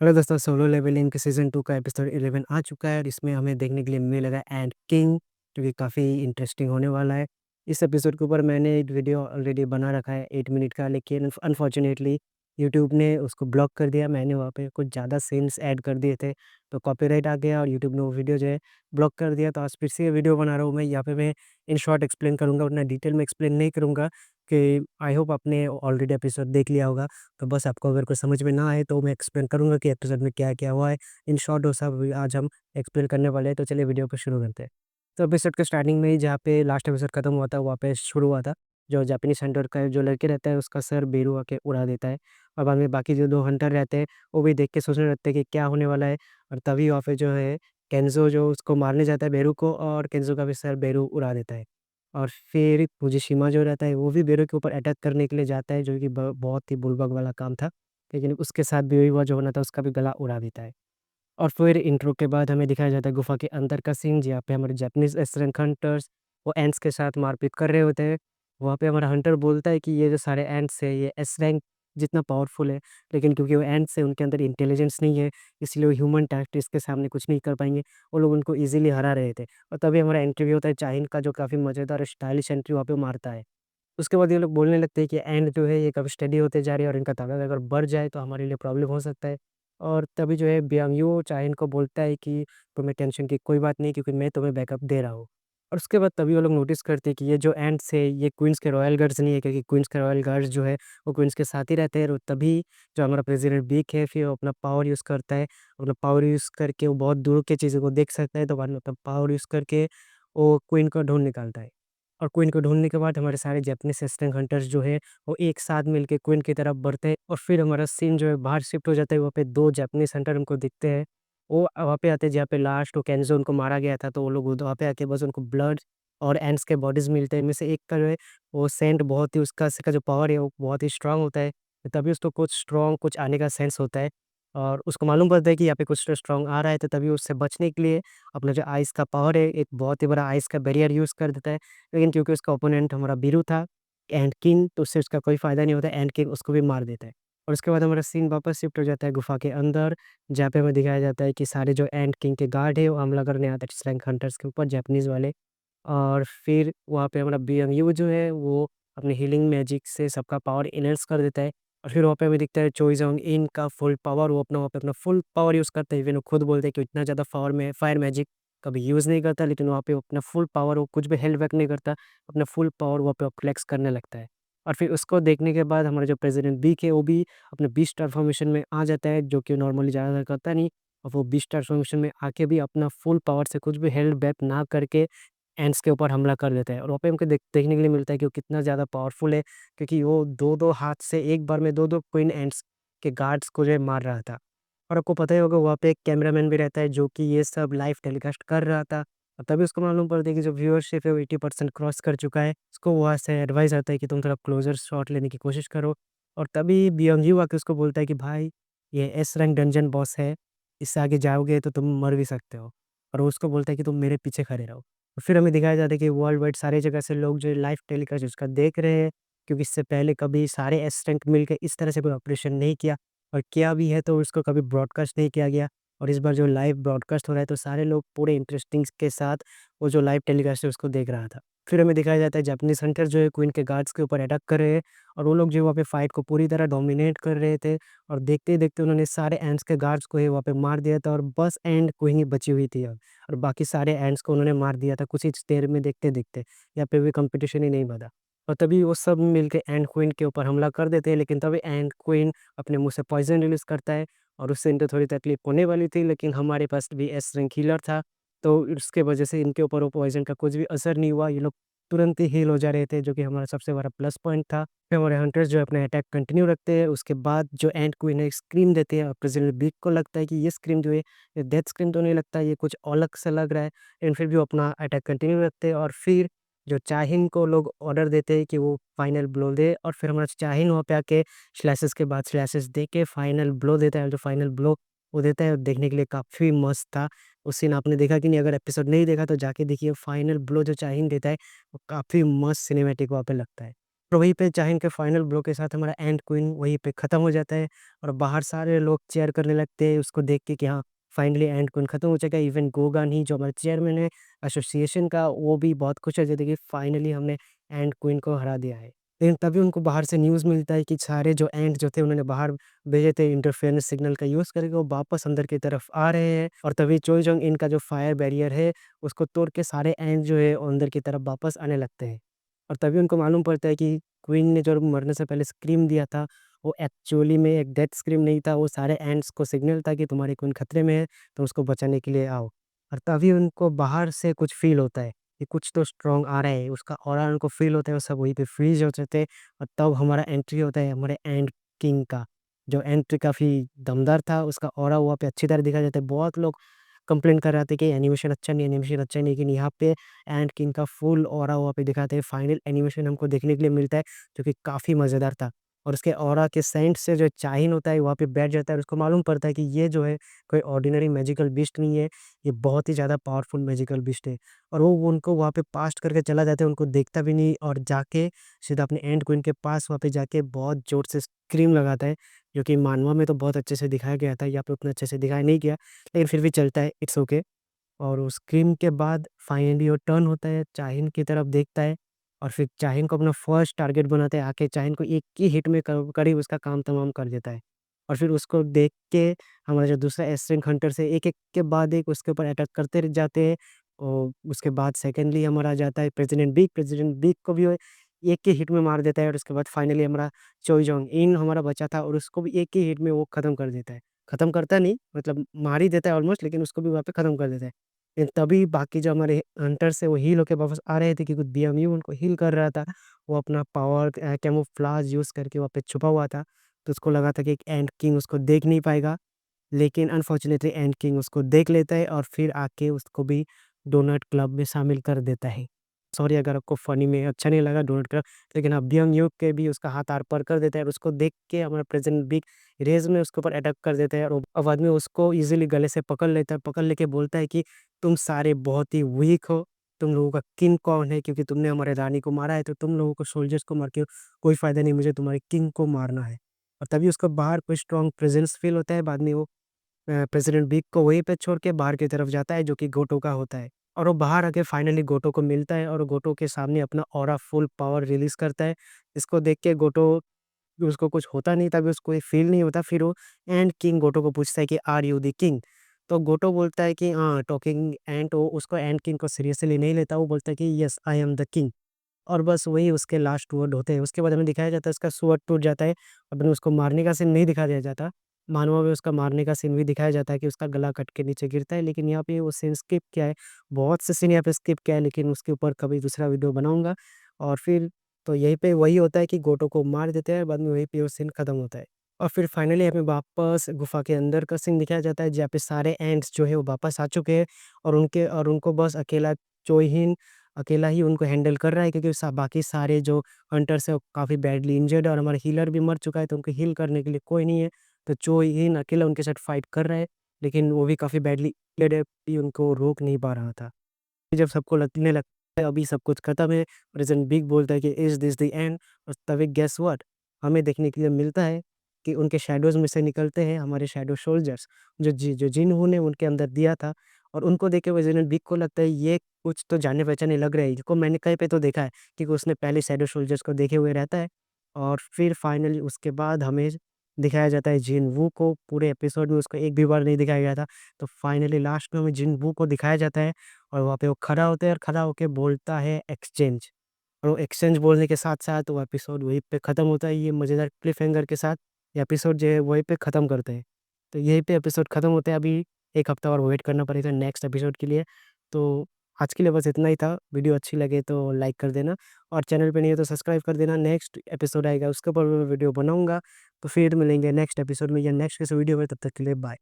Hello दोस्तों, solo levelling के season 2 का एपिसोड 11 आ चुका है और इसमें हमें देखने के लिए मिल रहा है एंड किंग, जो कि काफ़ी इंटरेस्टिंग होने वाला है। इस एपिसोड के ऊपर मैंने एक वीडियो ऑलरेडी बना रखा है 8 मिनट का, लेकिन अनफॉर्चुनेटली यूट्यूब ने उसको ब्लॉक कर दिया। मैंने वहाँ पे कुछ ज़्यादा सीन्स ऐड कर दिए थे, तो कॉपीराइट आ गया और यूट्यूब ने वो वीडियो जो है ब्लॉक कर दिया। तो आज फिर से ये वीडियो बना रहा हूँ मैं। यहाँ पे मैं इन शॉर्ट एक्सप्लेन करूँगा, उतना डिटेल में एक्सप्लेन नहीं करूँगा कि आई होप आपने ऑलरेडी एपिसोड देख लिया होगा। तो बस आपको अगर कुछ समझ में ना आए तो मैं एक्सप्लेन करूँगा कि एपिसोड में क्या-क्या हुआ है। इन शॉर्ट वो सब आज हम एक्सप्लेन करने वाले हैं, तो चलिए वीडियो को शुरू करते हैं। तो एपिसोड के स्टार्टिंग में ही जहाँ पे लास्ट एपिसोड खत्म हुआ था, वहाँ पे शुरू हुआ था। जो जापानीज़ हंटर का जो लड़के रहता है, उसका सर बेरू आके उड़ा देता है और बाद में बाकी जो 2 हंटर रहते हैं, वो भी देख के सोचने लगते हैं कि क्या होने वाला है। और तभी वहाँ पे जो है केंज़ो जो उसको मारने जाता है बेरू को, और केंज़ो का भी सर बेरू उड़ा देता है। और फिर फुजीशिमा जो रहता है, वो भी बेरू के ऊपर अटैक करने के लिए जाता है, जो कि ब बहुत ही बुड़बक वाला काम था। लेकिन उसके साथ भी वही हुआ जो होना था, उसका भी गला उड़ा देता है। और फिर इंट्रो के बाद हमें दिखाया जाता है गुफ़ा के अंदर का सीन, जहाँ पे हमारे जापानीज़ एस रैंक हंटर्स वो एंट्स के साथ मारपीट कर रहे होते हैं। वहाँ पे हमारा हंटर बोलता है कि ये जो सारे एंट्स हैं, ये एस रैंक जितना पावरफुल है, लेकिन क्योंकि वो एंट्स हैं, उनके अंदर इंटेलिजेंस नहीं है, इसलिए वो ह्यूमन टैक्टिक्स के सामने कुछ नहीं कर पाएँगे। वो लोग उनको ईज़िली हरा रहे थे। और तभी हमारा एंट्री भी होता है चाहिन का, जो काफ़ी मज़ेदार और स्टाइलिश एंट्री वहाँ पे मारता है। उसके बाद ये लोग बोलने लगते हैं कि एंड जो है ये कब स्टडी होते जा रही है और इनका ताकत अगर बढ़ जाए तो हमारे लिए प्रॉब्लम हो सकता है। और तभी जो है बियांगियो चाइन को बोलता है कि तुम्हें टेंशन की कोई बात नहीं, क्योंकि मैं तुम्हें बैकअप दे रहा हूँ। और उसके बाद तभी वो लोग नोटिस करते हैं कि ये जो एंट्स है, ये क्वीन्स के रॉयल गार्ड्स नहीं है, क्योंकि क्वीन्स के रॉयल गार्ड्स जो है वो क्वीन्स के साथ ही रहते हैं। और तभी जो हमारा प्रेसिडेंट बीक है, फिर वो अपना पावर यूज़ करता है। अपना पावर यूज़ करके वो बहुत दूर की चीज़ों को देख सकता है, तो बाद में अपना पावर यूज़ करके वो क्वीन को ढूँढ निकालता है। और क्वीन को ढूँढने के बाद हमारे सारे जापानीज़ असिस्टेंट हंटर्स जो है, वो एक साथ मिलके क्वीन की तरफ बढ़ते हैं। और फिर हमारा सीन जो है बाहर शिफ्ट हो जाता है, वहाँ पे 2 जापानीज़ हंटर हमको दिखते हैं। वो वहाँ पे आते हैं जहाँ पे लास्ट वो केंज़ो उनको मारा गया था, तो वो लोग वहाँ पे आके बस उनको ब्लड और एंट्स के बॉडीज़ मिलते हैं। इनमें से एक का जो है वो सेंट बहुत ही उसका जो पावर है वो बहुत ही स्ट्रॉन्ग होता है। तभी उसको कुछ स्ट्रॉन्ग कुछ आने का सेंस होता है और उसको मालूम पड़ता है कि यहाँ पे कुछ तो स्ट्रॉन्ग आ रहा है, तो तभी उससे बचने के लिए अपना जो आइस का पावर है, एक बहुत ही बड़ा आइस का बैरियर यूज़ कर देता है। लेकिन क्योंकि उसका ओपोनेंट हमारा बीरू था, एंड किंग, तो उससे उसका कोई फ़ायदा नहीं होता, एंड किंग उसको भी मार देता है। और उसके बाद हमारा सीन वापस शिफ्ट हो जाता है गुफ़ा के अंदर, जहाँ पे हमें दिखाया जाता है कि सारे जो एंड किंग के गार्ड हैं, वो हमला करने आते हैं रैंक हंटर्स के ऊपर, जापानीज़ वाले। और फिर वहाँ पे हमारा बीएमयू जो है, वो अपनी हीलिंग मैजिक से सबका पावर इनहेंस कर देता है। और फिर वहाँ पे हमें दिखता है चोइज़ोंग इन का फुल पावर, वो अपना वहाँ पे अपना फुल पावर यूज़ करता है। इवन वो खुद बोलते हैं कि इतना ज़्यादा पावर में फायर मैजिक कभी यूज़ नहीं करता, लेकिन वहाँ पे वो अपना फुल पावर वो कुछ भी हेल्ड बैक नहीं करता, अपना फुल पावर वहाँ पे वो फ्लेक्स करने लगता है। और फिर उसको देखने के बाद हमारा जो प्रेज़िडेंट बीक है, वो भी अपने बीस्ट ट्रांसफ़ॉर्मेशन में आ जाता है, जो कि नॉर्मली ज़्यादातर करता नहीं। और वो बीस्ट ट्रांसफ़ॉर्मेशन में आके भी अपना फुल पावर से कुछ भी हेल्ड बैक ना करके एंट्स के ऊपर हमला कर देता है। और वहाँ पे हमको देखने के लिए मिलता है कि वो कितना ज़्यादा पावरफुल है, क्योंकि वो 2-2 हाथ से एक बार में 2-2 क्वीन एंट्स के गार्ड्स को जो है मार रहा था। और आपको पता ही होगा वहाँ पे एक कैमरामैन भी रहता है, जो कि ये सब लाइव टेलीकास्ट कर रहा था। और तभी उसको मालूम पड़ता है कि जो व्यूअरशिप है वो 80% क्रॉस कर चुका है। उसको वहाँ से एडवाइस आता है कि तुम थोड़ा क्लोज़र शॉट लेने की कोशिश करो। और तभी बियोंग आके उसको बोलता है कि भाई, ये एस रैंक डंजन बॉस है, इससे आगे जाओगे तो तुम मर भी सकते हो। और वो उसको बोलता है कि तुम मेरे पीछे खड़े रहो। फिर हमें दिखाया जाता है कि वर्ल्ड वाइड सारी जगह से लोग जो लाइव टेलीकास्ट उसका देख रहे हैं, क्योंकि इससे पहले कभी सारे एस्टेंट मिलके इस तरह से कोई ऑपरेशन नहीं किया, और किया भी है तो उसको कभी ब्रॉडकास्ट नहीं किया गया। और इस बार जो लाइव ब्रॉडकास्ट हो रहा है, तो सारे लोग पूरे इंटरेस्टिंग के साथ वो जो लाइव टेलीकास्ट है उसको देख रहा था। फिर हमें दिखाया जाता है जापानीज हंटर जो है क्वीन के गार्ड्स के ऊपर अटैक कर रहे हैं, और वो लोग जो वहाँ पे फाइट को पूरी तरह डोमिनेट कर रहे थे। और देखते ही देखते उन्होंने सारे एंड्स के गार्ड्स को ही वहाँ पे मार दिया था, और बस एंड क्वीन ही बची हुई थी अब। और बाकी सारे एंट्स को उन्होंने मार दिया था कुछ ही देर में देखते-देखते। यहाँ पे भी कॉम्पिटिशन ही नहीं बचा। और तभी वो सब मिलके एंट क्वीन के ऊपर हमला कर देते हैं, लेकिन तभी एंट क्वीन अपने मुँह से पॉइज़न रिलीज़ करता है, और उससे इनको थोड़ी तकलीफ होने वाली थी, लेकिन हमारे पास भी एस रैंक हीलर था, तो उसके वजह से इनके ऊपर वो पॉइज़न का कुछ भी असर नहीं हुआ। ये लोग तुरंत ही हील हो जा रहे थे, जो कि हमारा सबसे बड़ा प्लस पॉइंट था। फिर हमारे हंटर्स जो है अपना अटैक कंटिन्यू रखते हैं। उसके बाद जो एंट क्वीन है स्क्रीम देती है, और प्रेज़िडेंट बिग को लगता है कि ये स्क्रीम जो है, ये डेथ स्क्रीम तो नहीं लगता, ये कुछ अलग सा लग रहा है। लेकिन फिर भी वो अपना अटैक कंटिन्यू रखते हैं, और फिर जो चाहिन को लोग ऑर्डर देते हैं कि वो फाइनल ब्लो दे, और फिर हमारा चाहिन वहाँ पे आके स्लैशेस के बाद स्लैशेस दे के फाइनल ब्लो देता है। और जो फाइनल ब्लो वो देता है, वो देखने के लिए काफ़ी मस्त था। उस सीन आपने देखा कि नहीं? अगर एपिसोड नहीं देखा तो जाके देखिए, फाइनल ब्लो जो चाहिन देता है, वो काफ़ी मस्त सिनेमैटिक वहाँ पे लगता है। और वहीं पे चाहिन के फाइनल ब्लो के साथ हमारा एंड क्वीन वहीं पे ख़त्म हो जाता है और बाहर सारे लोग चीयर करने लगते हैं उसको देख के कि हाँ, फाइनली एंड क्वीन ख़त्म हो जाएगा। इवन गोगान ही जो हमारा चेयरमैन है एसोसिएशन का, वो भी बहुत खुश हो जाते हैं कि फाइनली हमने एंड क्वीन को हरा दिया है। लेकिन तभी उनको बाहर से न्यूज़ मिलता है कि सारे जो एंट जो थे उन्होंने बाहर भेजे थे इंटरफेरेंस सिग्नल का यूज़ करके, वो वापस अंदर की तरफ आ रहे हैं और तभी चोइजोंग इनका जो फायर बैरियर है उसको तोड़ के सारे एंट जो है वो अंदर की तरफ वापस आने लगते हैं। और तभी उनको मालूम पड़ता है कि क्वीन ने जो मरने से पहले स्क्रीम दिया था, वो एक्चुअली में एक डेथ स्क्रीम नहीं था, वो सारे एंट्स को सिग्नल था कि तुम्हारी क्वीन खतरे में है, तो उसको बचाने के लिए आओ। और तभी उनको बाहर से कुछ फ़ील होता है कि कुछ तो स्ट्रॉन्ग आ रहा है, उसका ऑरा उनको फ़ील होता है, वो सब वहीं पे फ्रीज़ हो जाते हैं और तब हमारा एंट्री होता है हमारे एंट किंग का। जो एंट्री काफ़ी दमदार था, उसका ऑरा वहाँ पे अच्छी तरह दिखाई देता है। बहुत लोग कंप्लेंट कर रहे थे कि एनिमेशन अच्छा नहीं, लेकिन यहाँ पे एंट किंग का फुल ऑरा वहाँ पे दिखाते हैं। फाइनल एनिमेशन हमको देखने के लिए मिलता है, जो कि काफ़ी मज़ेदार था। और उसके ऑरा के सेंट से जो चाहिन होता है, वहाँ पे बैठ जाता है और उसको मालूम पड़ता है कि ये जो है, कोई ऑर्डिनरी मैजिकल बीस्ट नहीं है, ये बहुत ही ज़्यादा पावरफुल मैजिकल बीस्ट है। और वो उनको वहाँ पे पास्ट करके चला जाता है, उनको देखता भी नहीं और जाके सीधा अपने एंट क्वीन के पास वहाँ पे जाके बहुत ज़ोर से स्क्रीम लगाता है, जो कि मानवा में तो बहुत अच्छे से दिखाया गया था, यहाँ पे उतना अच्छे से दिखाया नहीं गया, लेकिन फिर भी चलता है, इट्स ओके। और उस स्क्रीम के बाद फाइनली वो टर्न होता है, चाहिन की तरफ देखता है और फिर चाहिन को अपना फर्स्ट टारगेट बनाता है, आके चाहिन को एक ही हिट में क करीब उसका काम तमाम कर देता है। और फिर उसको देख के हमारा जो दूसरा एस्ट्रिंग हंटर्स है, एक-एक के बाद एक उसके ऊपर अटैक करते जाते हैं। और उसके बाद सेकंडली हमारा आ जाता है प्रेज़िडेंट बिग को भी वो एक ही हिट में मार देता है और उसके बाद फाइनली हमारा चोइजोंग इन हमारा बचा था और उसको भी एक ही हिट में वो खत्म कर देता है। खत्म करता नहीं, मतलब मार ही देता है ऑलमोस्ट, लेकिन उसको भी वहाँ पे खत्म कर देता है। लेकिन तभी बाकी जो हमारे हंटर्स है वो हील होके वापस आ रहे थे क्योंकि बीएमयू उनको हील कर रहा था। वो अपना पावर कैमोफ्लेज यूज़ करके वहाँ पे छुपा हुआ था। तो उसको लगा था कि एक एंट किंग उसको देख नहीं पाएगा, लेकिन अनफॉर्चुनेटली एंट किंग उसको देख लेता है और फिर आके उसको भी डोनट क्लब में शामिल कर देता है। सॉरी अगर आपको फ़नी में अच्छा नहीं लगा डोनट क्लब, लेकिन हाँ, बीएमयू के भी उसका हाथ आर-पार कर देता है और उसको देख के हमारा प्रेज़ेंट बिग रेज़ में उसके ऊपर अटैक कर देता है और वो बाद में उसको ईज़िली गले से पकड़ लेता है। पकड़ लेके बोलता है कि तुम सारे बहुत ही वीक हो, तुम लोगों का किंग कौन है? क्योंकि तुमने हमारे रानी को मारा है, तो तुम लोगों को सोल्जर्स को मार के कोई फ़ायदा नहीं, मुझे तुम्हारे किंग को मारना है। और तभी उसको बाहर कोई स्ट्रॉन्ग प्रेज़ेंस फ़ील होता है, बाद में वो प्रेज़िडेंट बिग को वहीं पे छोड़ के बाहर की तरफ जाता है, जो कि गोटो का होता है। और वो बाहर आके फाइनली गोटो को मिलता है और गोटो के सामने अपना ऑरा फुल पावर रिलीज़ करता है। इसको देख के गोटो, उसको कुछ होता नहीं था, अभी उसको ये फ़ील नहीं होता, फिर वो एंट किंग गोटो को पूछता है कि आर यू द किंग? तो गोटो बोलता है कि हाँ, टॉकिंग एंट, वो उसको एंट किंग को सीरियसली नहीं लेता, वो बोलता है कि yes I am the king. और बस वही उसके लास्ट वर्ड होते हैं। उसके बाद हमें दिखाया जाता है उसका स्वॉर्ड टूट जाता है, और उसको मारने का सीन नहीं दिखा दिया जाता। मानवा में उसका मारने का सीन भी दिखाया जाता है कि उसका गला कट के नीचे गिरता है, लेकिन यहाँ पे वो सीन स्किप किया है। बहुत से सीन यहाँ पे स्किप किया है, लेकिन उसके ऊपर कभी दूसरा वीडियो बनाऊँगा। और फिर तो यहीं पे वही होता है कि गोटो को मार देते हैं, बाद में वहीं पे वो सीन खत्म होता है। और फिर फाइनली हमें वापस गुफ़ा के अंदर का सीन दिखाया जाता है, जहाँ पे सारे एंट्स जो है वो वापस आ चुके हैं और उनको बस अकेला चोहिन अकेला ही उनको हैंडल कर रहा है, क्योंकि बाकी सारे जो हंटर्स है वो काफ़ी बैडली इंजर्ड है और हमारा हीलर भी मर चुका है, तो उनको हील करने के लिए कोई नहीं है। तो चो हिन अकेला उनके साथ फाइट कर रहा है, लेकिन वो भी काफ़ी बैडली इंजर्ड है, भी उनको रोक नहीं पा रहा था। जब सबको लगने लगता है अभी सब कुछ खत्म है, प्रेज़ेंट बिग बोलता है कि इज़ दिस द एंड? और तभी गेस व्हाट? हमें देखने के लिए मिलता है कि उनके शैडोज़ में से निकलते हैं हमारे शैडो सोल्जर्स, जो जिन्हों ने उनके अंदर दिया था। और उनको देख के प्रेज़ेंट बिग को लगता है ये कुछ तो जाने-पहचाने लग रहा है, इसको मैंने कहीं पे तो देखा है, क्योंकि उसने पहले शैडो सोल्जर्स को देखे हुए रहता है। और फिर फाइनली उसके बाद हमें दिखाया जाता है जिन वू को, पूरे एपिसोड में उसको एक भी बार नहीं दिखाया गया था। तो फाइनली लास्ट में हमें जिन वू को दिखाया जाता है और वहाँ पे वो खड़ा होता है और खड़ा होके बोलता है एक्सचेंज। और वो एक्सचेंज बोलने के साथ-साथ वो एपिसोड वहीं पे ख़त्म होता है। ये मज़ेदार क्लिफ़हैंगर के साथ ये एपिसोड जो है वहीं पे ख़त्म करते हैं। तो यहीं पे एपिसोड ख़त्म होता है, अभी 1 हफ़्ता और वेट करना पड़ेगा नेक्स्ट एपिसोड के लिए। तो आज के लिए बस इतना ही था। वीडियो अच्छी लगे तो लाइक कर देना और चैनल पे नहीं हो तो सब्सक्राइब कर देना। नेक्स्ट एपिसोड आएगा उसके ऊपर मैं वीडियो बनाऊँगा। तो फिर मिलेंगे नेक्स्ट एपिसोड में या नेक्स्ट किसी वीडियो में, तब तक के लिए बाय।